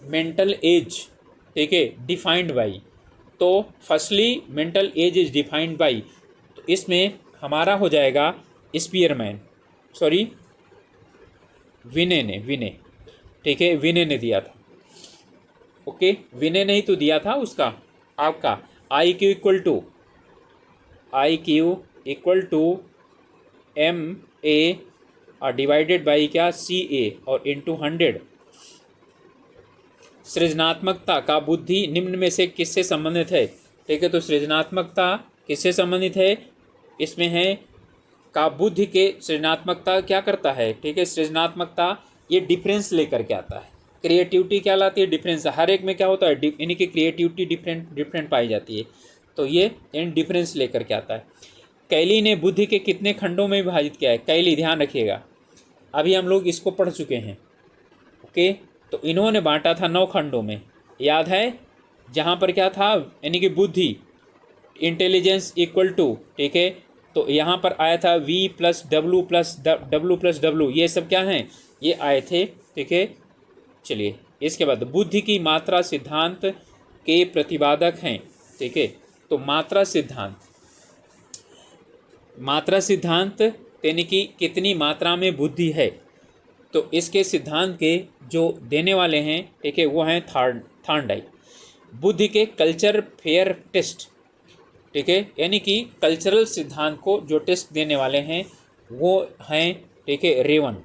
मेंटल एज, ठीक है, डिफाइंड बाई। तो firstly mental as is defined by, तो इसमें हमारा हो जाएगा स्पीयरमैन, सॉरी विनय ने, विनय। ठीक है, विनय ने दिया था। ओके, विनय ने ही तो दिया था उसका। आपका आई क्यू MA और डिवाइडेड बाई क्या CA और इंटू 100। सृजनात्मकता का बुद्धि निम्न में से किससे संबंधित है? ठीक है, तो सृजनात्मकता किससे संबंधित है? इसमें है का बुद्धि के सृजनात्मकता क्या करता है? ठीक है, सृजनात्मकता ये डिफरेंस लेकर के आता है। क्रिएटिविटी क्या लाती है? डिफरेंस। हर एक में क्या होता है? यानी कि क्रिएटिविटी डिफरेंट पाई जाती है, तो ये यानी डिफरेंस लेकर के आता है। कैली ने बुद्धि के कितने खंडों में विभाजित किया है? कैली, ध्यान रखिएगा, अभी हम लोग इसको पढ़ चुके हैं। ओके, तो इन्होंने बांटा था 9 खंडों में, याद है? जहाँ पर क्या था? यानी कि बुद्धि, इंटेलिजेंस इक्वल टू, ठीक है, तो यहाँ पर आया था V+W+W+W, ये सब क्या हैं? ये आए थे, ठीक है। चलिए, इसके बाद बुद्धि की मात्रा सिद्धांत के प्रतिपादक हैं, ठीक है। तो मात्रा सिद्धांत यानी कि कितनी मात्रा में बुद्धि है, तो इसके सिद्धांत के जो देने वाले हैं, ठीक है, वो हैं थॉर्नडाइक। बुद्धि के कल्चर फेयर टेस्ट, ठीक है, यानी कि कल्चरल सिद्धांत को जो टेस्ट देने वाले हैं वो हैं, ठीक है, रेवन।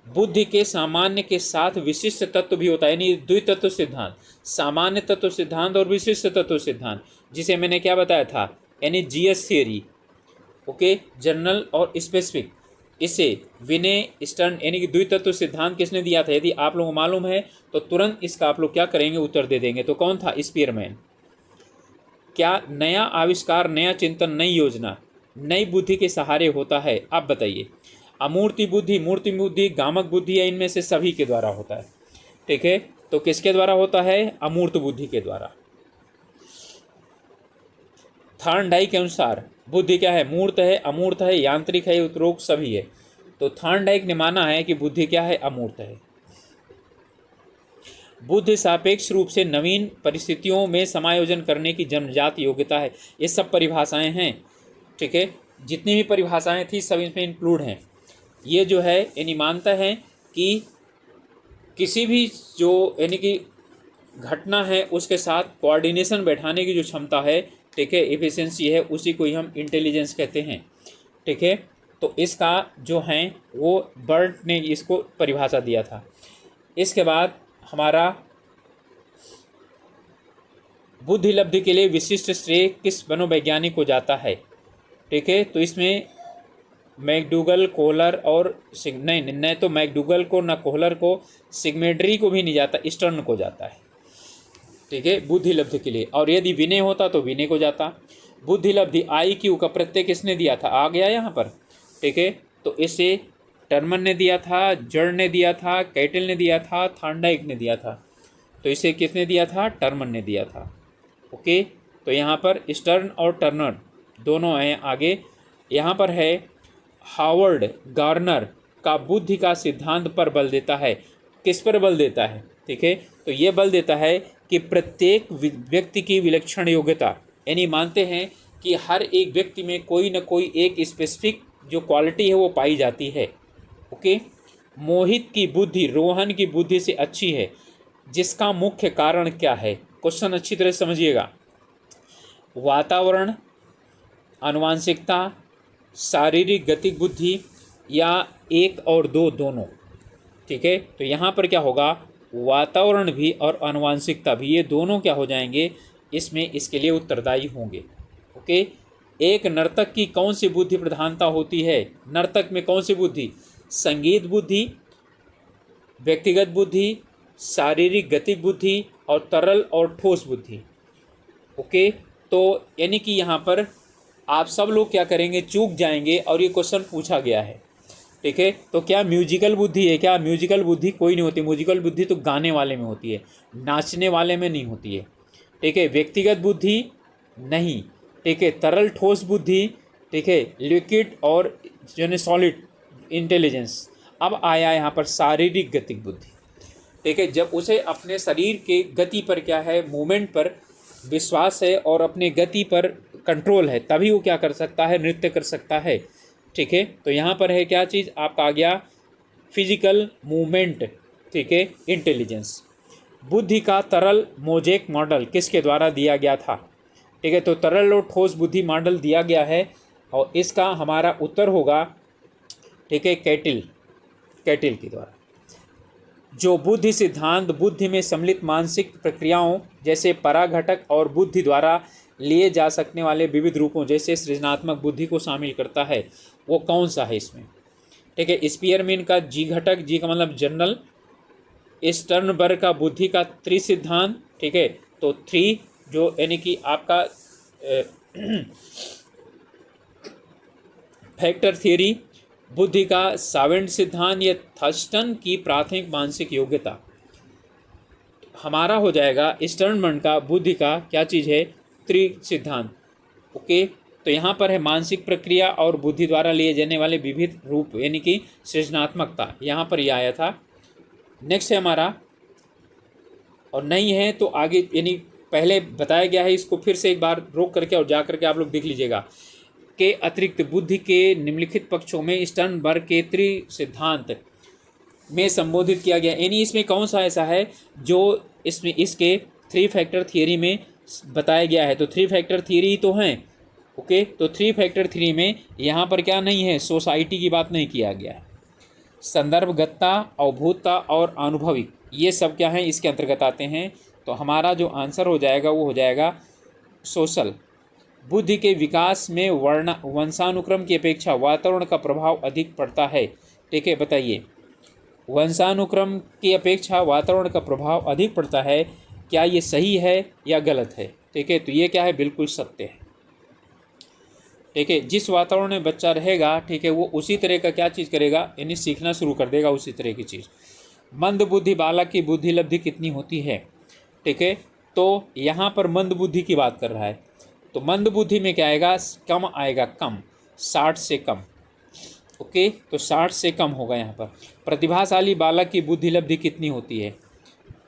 बुद्धि के सामान्य के साथ विशिष्ट तत्व भी होता है, यानी द्वितत्व सिद्धांत, सामान्य तत्व सिद्धांत और विशिष्ट तत्व सिद्धांत, जिसे मैंने क्या बताया था? यानी GS थियरी, ओके, जनरल और स्पेसिफिक। इसे विनय स्टर्न यानी कि द्वितत्व सिद्धांत किसने दिया था? यदि आप लोगों को मालूम है तो तुरंत इसका आप लोग क्या करेंगे? उत्तर दे देंगे। तो कौन था? स्पीयरमैन। क्या नया आविष्कार, नया चिंतन, नई योजना नई बुद्धि के सहारे होता है? आप बताइए। अमूर्ति बुद्धि, मूर्ति बुद्धि, गामक बुद्धि या इनमें से सभी के द्वारा होता है, ठीक है। तो किसके द्वारा होता है? अमूर्त बुद्धि के द्वारा। थॉर्नडाइक के अनुसार बुद्धि क्या है? मूर्त है, अमूर्त है, यांत्रिक है, उत्रोक्त सभी है। तो थॉर्नडाइक ने माना है कि बुद्धि क्या है? अमूर्त है। बुद्धि सापेक्ष रूप से नवीन परिस्थितियों में समायोजन करने की जन्मजात योग्यता है। ये सब परिभाषाएं हैं, ठीक है, जितनी भी परिभाषाएं थी सब इसमें इंक्लूड हैं। ये जो है यानी मानता है कि किसी भी जो यानी कि घटना है उसके साथ कोऑर्डिनेशन बैठाने की जो क्षमता है, ठीक है, एफिशिएंसी है, उसी को ही हम इंटेलिजेंस कहते हैं, ठीक है। तो इसका जो है वो बर्ट ने इसको परिभाषा दिया था। इसके बाद हमारा बुद्धि लब्धि के लिए विशिष्ट श्रेय किस मनोवैज्ञानिक को जाता है? ठीक है, तो इसमें मैकडूगल, कोहलर और नहीं तो मैकडूगल को, ना कोहलर को, सिगमेंड्री को भी नहीं जाता, स्टर्न को जाता है, ठीक है, बुद्धि लब्धि के लिए। और यदि विनय होता तो विनय को जाता। बुद्धि लब्धि IQ का प्रत्यय किसने दिया था? आ गया यहाँ पर, ठीक है। तो इसे टर्मन ने दिया था, जड़ ने दिया था, कैटल ने दिया था, थॉर्नडाइक ने दिया था। तो इसे किसने दिया था? टर्मन ने दिया था, ओके। तो यहाँ पर स्टर्न और टर्नर दोनों हैं आगे। यहाँ पर है हावर्ड गार्नर का बुद्धि का सिद्धांत पर बल देता है। किस पर बल देता है? ठीक है, तो ये बल देता है कि प्रत्येक व्यक्ति की विलक्षण योग्यता, यानी मानते हैं कि हर एक व्यक्ति में कोई न कोई एक स्पेसिफिक जो क्वालिटी है वो पाई जाती है, ओके। मोहित की बुद्धि रोहन की बुद्धि से अच्छी है, जिसका मुख्य कारण क्या है? क्वेश्चन अच्छी तरह समझिएगा। वातावरण, आनुवांशिकता, शारीरिक गतिक बुद्धि या 1 और 2 दोनों, ठीक है। तो यहाँ पर क्या होगा? वातावरण भी और आनुवांशिकता भी, ये दोनों क्या हो जाएंगे? इसमें इसके लिए उत्तरदायी होंगे, ओके। एक नर्तक की कौन सी बुद्धि प्रधानता होती है? नर्तक में कौन सी बुद्धि? संगीत बुद्धि, व्यक्तिगत बुद्धि, शारीरिक गतिक बुद्धि और तरल और ठोस बुद्धि, ओके। तो यानी कि यहाँ पर आप सब लोग क्या करेंगे? चूक जाएंगे, और ये क्वेश्चन पूछा गया है, ठीक है। तो क्या म्यूजिकल बुद्धि है? क्या म्यूजिकल बुद्धि? कोई नहीं होती। म्यूजिकल बुद्धि तो गाने वाले में होती है, नाचने वाले में नहीं होती है, ठीक है। व्यक्तिगत बुद्धि नहीं, ठीक है। तरल ठोस बुद्धि, ठीक है। लिक्विड और जो है सॉलिड इंटेलिजेंस। अब आया यहाँ पर शारीरिक गतिक बुद्धि, ठीक है। जब उसे अपने शरीर के गति पर क्या है? मूवमेंट पर विश्वास है और अपने गति पर कंट्रोल है, तभी वो क्या कर सकता है? नृत्य कर सकता है, ठीक है। तो यहाँ पर है क्या चीज़? आपका आ गया फिजिकल मूवमेंट, ठीक है, इंटेलिजेंस। बुद्धि का तरल मोजेक मॉडल किसके द्वारा दिया गया था? ठीक है, तो तरल और ठोस बुद्धि मॉडल दिया गया है और इसका हमारा उत्तर होगा, ठीक है, कैटिल के द्वारा। जो बुद्धि सिद्धांत बुद्धि में सम्मिलित मानसिक प्रक्रियाओं जैसे पराघटक और बुद्धि द्वारा लिए जा सकने वाले विविध रूपों जैसे सृजनात्मक बुद्धि को शामिल करता है, वो कौन सा है इसमें? ठीक है, स्पीयरमैन का जी घटक, जी का मतलब जनरल, स्टर्नबर्ग का बुद्धि का त्रिसिद्धांत, ठीक है, तो थ्री जो यानी कि आपका फैक्टर थ्योरी, बुद्धि का सावेंट सिद्धांत या थर्स्टन की प्राथमिक मानसिक योग्यता, हमारा हो जाएगा स्टर्नबर्ग का बुद्धि का क्या चीज़ है? त्रिसिद्धांत। ओके, तो यहाँ पर है मानसिक प्रक्रिया और बुद्धि द्वारा लिए जाने वाले विविध रूप यानी कि सृजनात्मकता, यहाँ पर यह आया था। नेक्स्ट है हमारा, और नहीं है तो आगे यानी पहले बताया गया है, इसको फिर से एक बार रोक करके और जा करके आप लोग देख लीजिएगा के अतिरिक्त बुद्धि के निम्नलिखित पक्षों में स्टर्नबर्ग के त्रिसिद्धांत में संबोधित किया गया, यानी इसमें कौन सा ऐसा है जो इसमें इसके थ्री फैक्टर थियरी में बताया गया है? तो थ्री फैक्टर थियरी तो हैं। ओके, तो थ्री फैक्टर थ्री में यहाँ पर क्या नहीं है? सोसाइटी की बात नहीं किया गया है। संदर्भगतता, अवभूतता और अनुभविक, ये सब क्या हैं? इसके अंतर्गत आते हैं। तो हमारा जो आंसर हो जाएगा वो हो जाएगा सोशल। बुद्धि के विकास में वंशानुक्रम की अपेक्षा वातावरण का प्रभाव अधिक पड़ता है। ठीक है, बताइए, वंशानुक्रम की अपेक्षा वातावरण का प्रभाव अधिक पड़ता है, क्या ये सही है या गलत है? ठीक है, तो ये क्या है? बिल्कुल सत्य है। ठीक है, जिस वातावरण में बच्चा रहेगा, ठीक है, वो उसी तरह का क्या चीज़ करेगा, यानी सीखना शुरू कर देगा उसी तरह की चीज़। मंद बुद्धि बालक की बुद्धि लब्धि कितनी होती है? ठीक है, तो यहाँ पर मंद बुद्धि की बात कर रहा है, तो मंद बुद्धि में क्या आएगा? कम आएगा, कम, 60 से कम। ओके, तो 60 से कम होगा यहाँ पर। प्रतिभाशाली बालक की बुद्धि लब्धि कितनी होती है?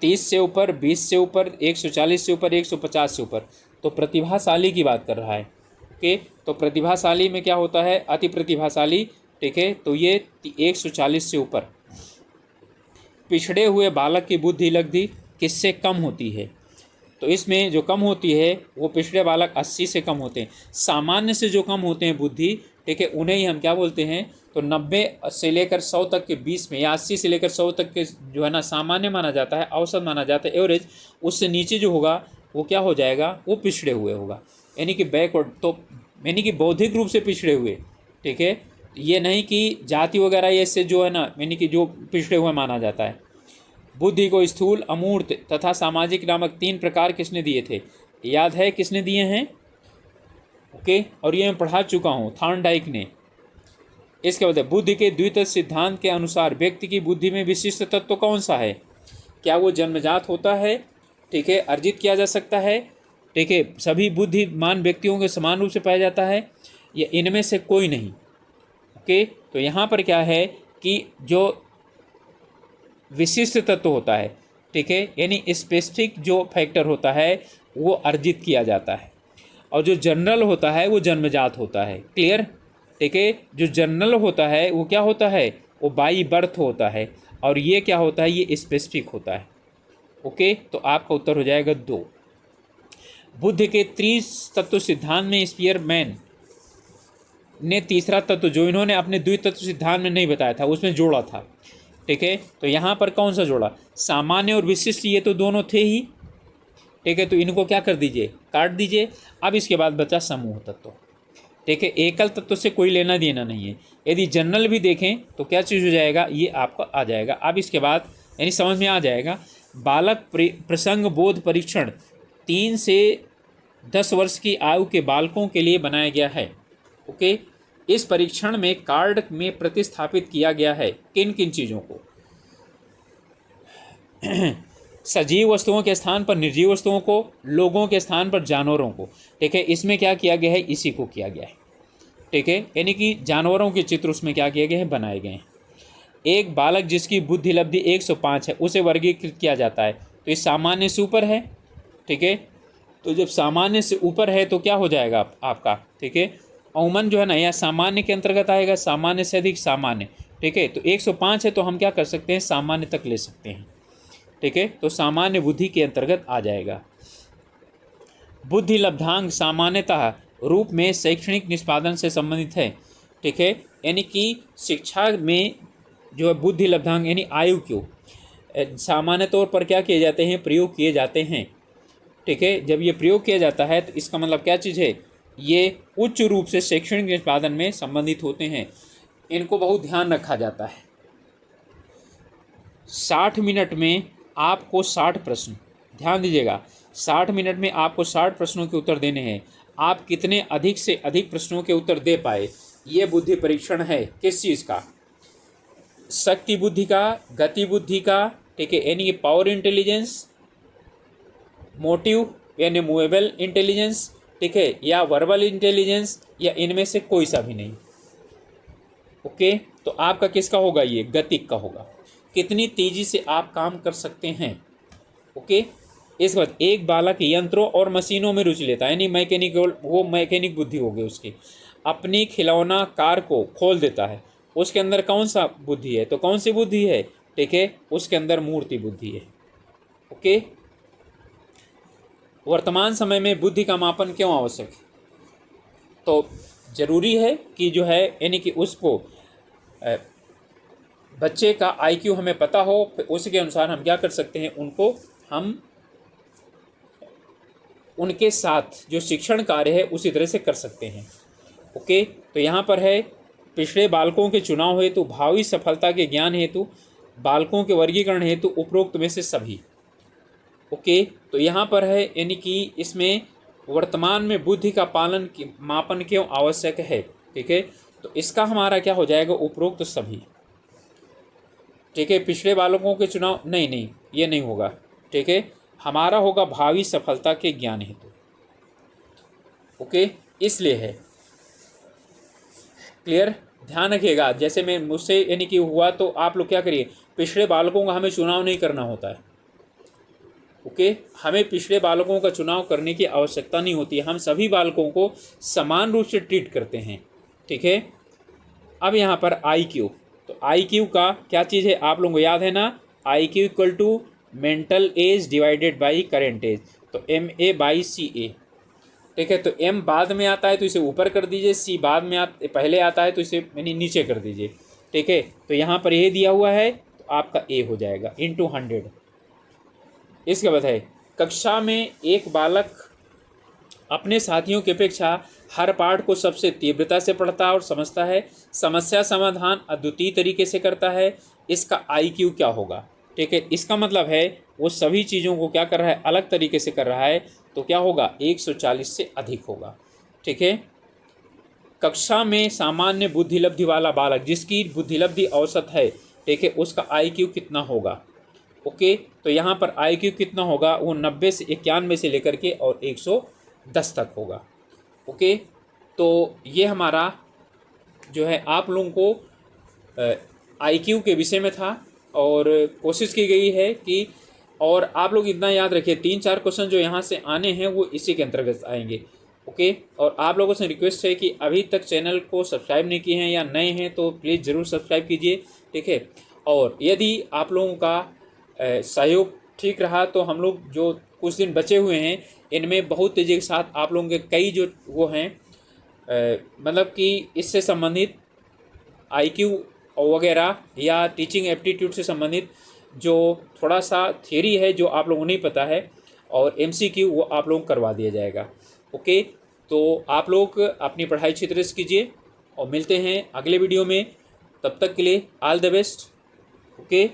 30 से ऊपर, 20 से ऊपर, 140 से ऊपर, 150 से ऊपर। तो प्रतिभाशाली की बात कर रहा है। ओके, तो प्रतिभाशाली में क्या होता है? अति प्रतिभाशाली। ठीक है, तो ये 140 से ऊपर। पिछड़े हुए बालक की बुद्धि लब्धि किससे कम होती है? तो इसमें जो कम होती है वो पिछड़े बालक 80 से कम होते हैं। सामान्य से जो कम होते हैं बुद्धि, ठीक है, उन्हें ही हम क्या बोलते हैं? तो 90 से लेकर 100 तक के बीच में, या 80 से लेकर 100 तक के जो है ना सामान्य माना जाता है, औसत माना जाता है, एवरेज। उससे नीचे जो होगा वो क्या हो जाएगा? वो पिछड़े हुए होगा, यानी कि बैकवर्ड, तो यानी कि बौद्धिक रूप से पिछड़े हुए। ठीक है, ये नहीं कि जाति वगैरह ये से जो है ना, यानी कि जो पिछड़े हुए माना जाता है। बुद्धि को स्थूल, अमूर्त तथा सामाजिक नामक 3 प्रकार किसने दिए थे? याद है किसने दिए हैं? ओके, और ये मैं पढ़ा चुका हूँ, थॉर्नडाइक ने। इसके बाद बुद्धि के द्वितत्व सिद्धांत के अनुसार व्यक्ति की बुद्धि में विशिष्ट तत्व कौन सा है? क्या वो जन्मजात होता है? ठीक है, अर्जित किया जा सकता है? ठीक है, सभी बुद्धिमान व्यक्तियों के समान रूप से पाया जाता है, या इनमें से कोई नहीं? ओके, तो यहाँ पर क्या है कि जो विशिष्ट तत्व होता है, ठीक है, यानी स्पेसिफिक जो फैक्टर होता है वो अर्जित किया जाता है, और जो जनरल होता है वो जन्मजात होता है। क्लियर? ठीक है, जो जनरल होता है वो क्या होता है? वो बाई बर्थ होता है, और ये क्या होता है? ये स्पेसिफिक होता है। ओके, तो आपका उत्तर हो जाएगा 2। बुद्धि के त्रितत्व सिद्धांत में स्पीयरमैन ने तीसरा तत्व जो इन्होंने अपने द्वितत्व सिद्धांत में नहीं बताया था उसमें जोड़ा था। ठीक है, तो यहाँ पर कौन सा जोड़ा? सामान्य और विशिष्ट, ये तो दोनों थे ही। ठीक है, तो इनको क्या कर दीजिए? काट दीजिए। अब इसके बाद बचा समूह तत्व। ठीक है, एकल तत्व से कोई लेना देना नहीं है। यदि जनरल भी देखें तो क्या चीज़ हो जाएगा? ये आपको आ जाएगा। अब इसके बाद यानी समझ में आ जाएगा। बालक प्रसंग बोध परीक्षण 3 से 10 वर्ष की आयु के बालकों के लिए बनाया गया है। ओके, इस परीक्षण में कार्ड में प्रतिस्थापित किया गया है किन किन चीज़ों को? सजीव वस्तुओं के स्थान पर निर्जीव वस्तुओं को, लोगों के स्थान पर जानवरों को। ठीक है, इसमें क्या किया गया है? इसी को किया गया है। ठीक है, यानी कि जानवरों के चित्र उसमें क्या किए गए हैं? बनाए गए हैं। एक बालक जिसकी बुद्धि लब्धि 105 है उसे वर्गीकृत किया जाता है, तो ये सामान्य से ऊपर है। ठीक है, तो जब सामान्य से ऊपर है तो क्या हो जाएगा आपका? ठीक है, अमूमन जो है ना, यह सामान्य के अंतर्गत आएगा, सामान्य से अधिक सामान्य। ठीक है, तो 105 है तो हम क्या कर सकते हैं? सामान्य तक ले सकते हैं। ठीक है, तो सामान्य बुद्धि के अंतर्गत आ जाएगा। बुद्धि लब्धांक सामान्यतः रूप में शैक्षणिक निष्पादन से संबंधित है। ठीक है, यानी कि शिक्षा में जो है बुद्धि लब्धांक यानी आयु क्यों सामान्य तौर पर क्या किए जाते हैं, प्रयोग किए जाते हैं। ठीक है, जब ये प्रयोग किया जाता है तो इसका मतलब क्या चीज़ है, ये उच्च रूप से शैक्षणिक निष्पादन में संबंधित होते हैं। इनको बहुत ध्यान रखा जाता है। 60 मिनट में आपको 60 प्रश्न, ध्यान दीजिएगा, 60 मिनट में आपको 60 प्रश्नों के उत्तर देने हैं। आप कितने अधिक से अधिक प्रश्नों के उत्तर दे पाए, ये बुद्धि परीक्षण है। किस चीज़ का, शक्ति बुद्धि का, गति बुद्धि का, ठीक है, यानी कि पावर इंटेलिजेंस, मोटिव यानी मूवेबल इंटेलिजेंस, ठीक है, या वर्बल इंटेलिजेंस, या इनमें से कोई सा भी नहीं। ओके, तो आपका किसका होगा, ये गतिक का होगा, कितनी तेजी से आप काम कर सकते हैं। ओके, इस बाद एक बालक यंत्रों और मशीनों में रुचि लेता है, यानी मैकेनिकल, वो मैकेनिक बुद्धि होगी उसकी, अपनी खिलौना कार को खोल देता है। उसके अंदर कौन सा बुद्धि है, तो कौन सी बुद्धि है, ठीक है, उसके अंदर मूर्ति बुद्धि है। ओके, वर्तमान समय में बुद्धि का मापन क्यों आवश्यक है, तो जरूरी है कि जो है यानी कि उसको बच्चे का आईक्यू हमें पता हो, फिर उसके अनुसार हम क्या कर सकते हैं, उनको हम उनके साथ जो शिक्षण कार्य है उसी तरह से कर सकते हैं। ओके, तो यहाँ पर है पिछड़े बालकों के चुनाव हेतु, भावी सफलता के ज्ञान हेतु, बालकों के वर्गीकरण हेतु उपरोक्त में से सभी। ओके, तो यहाँ पर है यानी कि इसमें वर्तमान में बुद्धि का पालन मापन क्यों आवश्यक है। ठीक है, तो इसका हमारा क्या हो जाएगा, उपरोक्त सभी। ठीक है, पिछड़े बालकों के चुनाव नहीं, ये नहीं होगा। ठीक है, हमारा होगा भावी सफलता के ज्ञान हेतु। ओके, इसलिए है, क्लियर, ध्यान रखिएगा। जैसे मैं मुझसे यानी कि हुआ तो आप लोग क्या करिए, पिछड़े बालकों का हमें चुनाव नहीं करना होता है। ओके, हमें पिछड़े बालकों का चुनाव करने की आवश्यकता नहीं होती है, हम सभी बालकों को समान रूप से ट्रीट करते हैं। ठीक है, अब यहाँ पर आई क्यू, तो आई क्यू का क्या चीज़ है, आप लोगों को याद है ना, I Q equal to mental age divided by current age, तो M A by C A. ठीक है, तो एम बाद में आता है तो इसे ऊपर कर दीजिए, सी बाद में पहले आता है तो इसे यानी नीचे कर दीजिए। ठीक है, तो यहाँ पर ये दिया हुआ है तो आपका ए हो जाएगा इंटू 100। इसके बाद है कक्षा में एक बालक अपने साथियों की अपेक्षा हर पाठ को सबसे तीव्रता से पढ़ता है और समझता है, समस्या समाधान अद्वितीय तरीके से करता है, इसका आईक्यू क्या होगा। ठीक है, इसका मतलब है वो सभी चीज़ों को क्या कर रहा है, अलग तरीके से कर रहा है, तो क्या होगा, 140 से अधिक होगा। ठीक है, कक्षा में सामान्य बुद्धिलब्धि वाला बालक जिसकी बुद्धिलब्धि औसत है, ठीक है, उसका आईक्यू कितना होगा। ओके, तो यहाँ पर आईक्यू कितना होगा, वो 90 से 91 से लेकर के और 110 तक होगा। ओके, तो ये हमारा जो है आप लोगों को आईक्यू के विषय में था, और कोशिश की गई है कि, और आप लोग इतना याद रखिए 3-4 क्वेश्चन जो यहाँ से आने हैं वो इसी के अंतर्गत आएंगे। ओके, और आप लोगों से रिक्वेस्ट है कि अभी तक चैनल को सब्सक्राइब नहीं किए हैं या नए हैं तो प्लीज़ ज़रूर सब्सक्राइब कीजिए। ठीक है, और यदि आप लोगों का सहयोग ठीक रहा तो हम लोग जो कुछ दिन बचे हुए हैं इनमें बहुत तेज़ी के साथ आप लोगों के कई जो वो हैं मतलब कि इससे संबंधित आईक्यू वगैरह या टीचिंग एप्टीट्यूड से संबंधित जो थोड़ा सा थियरी है जो आप लोगों को नहीं पता है, और एमसीक्यू वो आप लोगों को करवा दिया जाएगा। ओके, तो आप लोग अपनी पढ़ाई अच्छी तरह से कीजिए और मिलते हैं अगले वीडियो में। तब तक के लिए ऑल द बेस्ट। ओके।